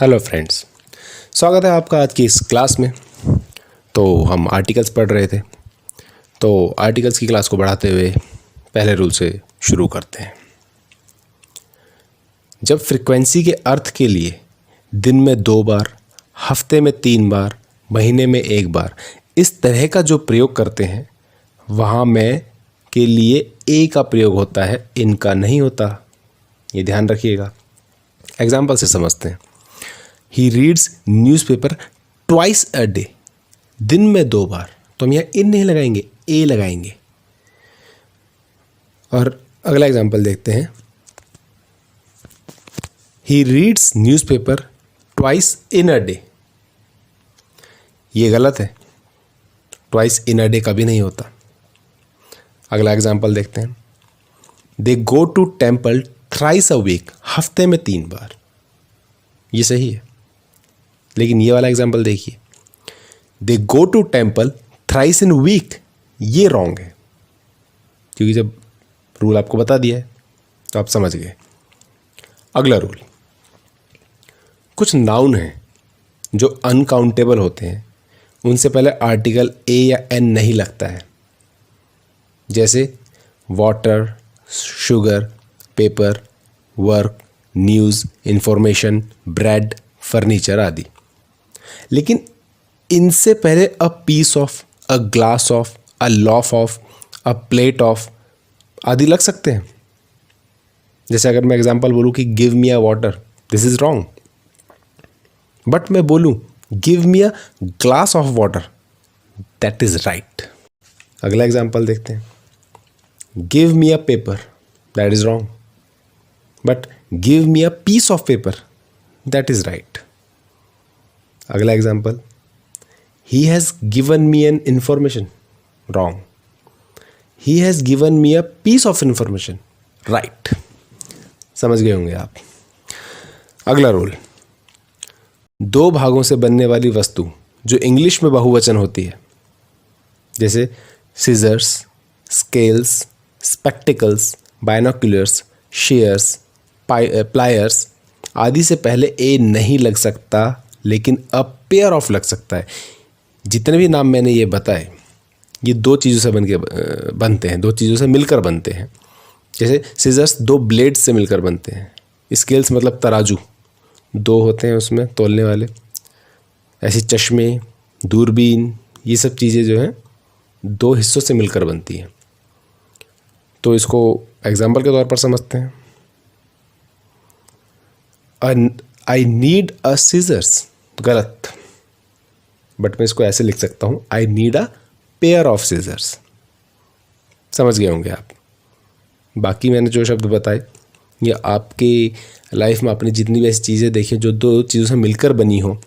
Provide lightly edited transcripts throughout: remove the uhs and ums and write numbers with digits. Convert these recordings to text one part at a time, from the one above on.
Hello friends, स्वागत है आपका आज की इस क्लास में। तो हम आर्टिकल्स पढ़ रहे थे। तो आर्टिकल्स की क्लास को बढ़ाते हुए पहले रूल से शुरू करते हैं। जब फ्रीक्वेंसी के अर्थ के लिए दिन में 2 बार, हफ्ते में 3 बार, महीने में 1 बार इस तरह का जो प्रयोग करते हैं, वहाँ में के लिए ए का प्रयोग होता है, इनका नहीं होता। ये ध्यान रखिएगा। एग्जाम्पल से समझते हैं। He reads newspaper twice a day, दिन में 2 बार। तो हम यहाँ इन नहीं लगाएंगे, ए लगाएंगे। और अगला एग्जाम्पल देखते हैं। He reads newspaper twice in a day. ये गलत है, ट्वाइस इन अ डे कभी नहीं होता। अगला एग्जाम्पल देखते हैं। They go to temple thrice a week, हफ्ते में 3 बार। ये सही है, लेकिन ये वाला एग्जाम्पल देखिए। They go to temple thrice in week, ये रॉन्ग है, क्योंकि जब रूल आपको बता दिया है तो आप समझ गए। अगला रूल, कुछ नाउन हैं जो अनकाउंटेबल होते हैं, उनसे पहले आर्टिकल ए या एन नहीं लगता है। जैसे water, sugar, paper, work, news, information, bread, furniture आदि। लेकिन इनसे पहले a piece of, a glass of, a loaf of, a plate of आदि लग सकते हैं। जैसे अगर मैं एग्जांपल बोलूं कि give me a water, this is wrong. But मैं बोलूं give me a glass of water, that is right. अगला एग्जांपल देखते हैं। Give me a paper, that is wrong. But give me a piece of paper, that is right. अगला example, he has given me an information, wrong. He has given me a piece of information, right. समझ गए होंगे आप। अगला rule, 2 भागों से बनने वाली वस्तु जो इंग्लिश में बहुवचन होती है, जैसे scissors, scales, spectacles, binoculars, shears, pliers आदि से पहले ए नहीं लग सकता, लेकिन अ पेयर ऑफ लग सकता है। जितने भी नाम मैंने ये बताए, ये 2 चीज़ों से बनते हैं, 2 चीज़ों से मिलकर बनते हैं। जैसे सीजर्स 2 ब्लेड्स से मिलकर बनते हैं। स्केल्स मतलब तराजू, 2 होते हैं उसमें तोलने वाले। ऐसे चश्मे, दूरबीन, ये सब चीज़ें जो हैं 2 हिस्सों से मिलकर बनती हैं। तो इसको एग्जाम्पल के तौर पर समझते हैं। आई नीड अ सीजर्स, गलत। बट मैं इसको ऐसे लिख सकता हूँ, I need a pair of scissors. समझ गए होंगे आप। बाकी मैंने जो शब्द बताए, ये आपके लाइफ में आपने जितनी भी ऐसी चीज़ें देखी जो 2 चीज़ों से मिलकर बनी हो,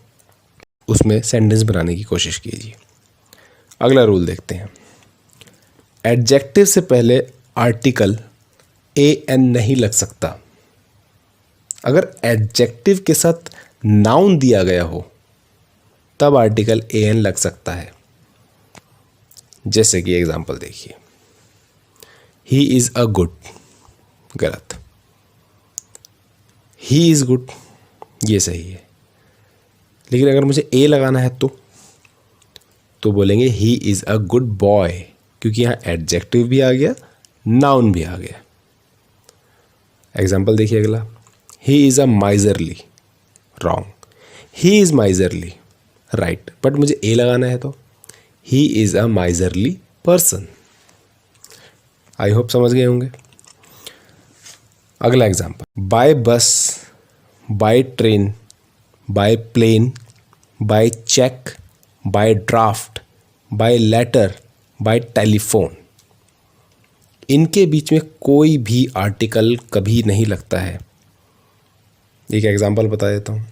उसमें सेंटेंस बनाने की कोशिश कीजिए। अगला रूल देखते हैं। एडजेक्टिव से पहले आर्टिकल ए एन नहीं लग सकता। अगर एडजेक्टिव के साथ नाउन दिया गया हो तब आर्टिकल ए एन लग सकता है। जैसे कि एग्जांपल देखिए। ही इज अ गुड, गलत। ही इज गुड, ये सही है। लेकिन अगर मुझे ए लगाना है तो बोलेंगे ही इज अ गुड बॉय, क्योंकि यहां एडजेक्टिव भी आ गया, नाउन भी आ गया। एग्जांपल देखिए अगला। He is a miserly, wrong. He is miserly, right. But मुझे ए लगाना है तो he is a miserly person. I hope समझ गए होंगे। अगला example, by bus, by train, by plane, by cheque, by draft, by letter, by telephone. इनके बीच में कोई भी आर्टिकल कभी नहीं लगता है। एक एग्जांपल बता देता हूँ।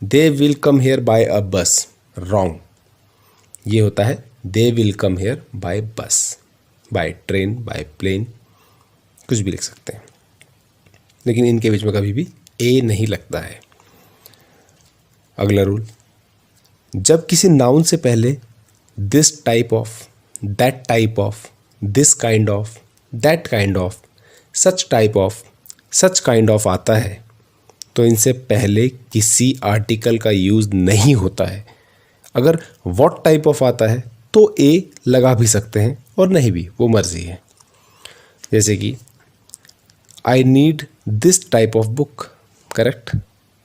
They will come here by a bus, wrong. ये होता है they will come here by bus, by train, by plane, कुछ भी लिख सकते हैं। लेकिन इनके बीच में कभी भी ए नहीं लगता है। अगला रूल, जब किसी नाउन से पहले this type of, that type of, this kind of, that kind of, such type of, such kind of आता है तो इनसे पहले किसी आर्टिकल का यूज़ नहीं होता है। अगर व्हाट टाइप ऑफ आता है तो ए लगा भी सकते हैं और नहीं भी, वो मर्जी है। जैसे कि I need this type of book, correct,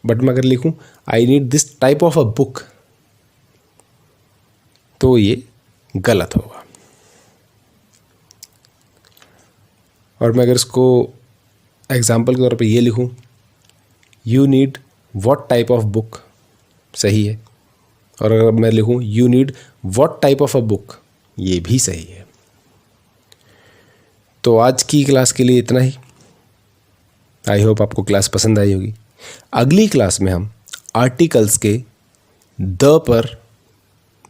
but मैं अगर लिखूं I need this type of a book तो ये गलत होगा। और मैं अगर इसको एग्जाम्पल के तौर पे ये लिखूं you need what type of book, सही है। और अगर मैं लिखूं you need what type of a book, ये भी सही है। तो आज की क्लास के लिए इतना ही। आई होप आपको क्लास पसंद आई होगी। अगली क्लास में हम आर्टिकल्स के द पर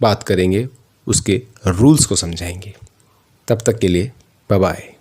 बात करेंगे, उसके रूल्स को समझाएंगे। तब तक के लिए बाय बाय।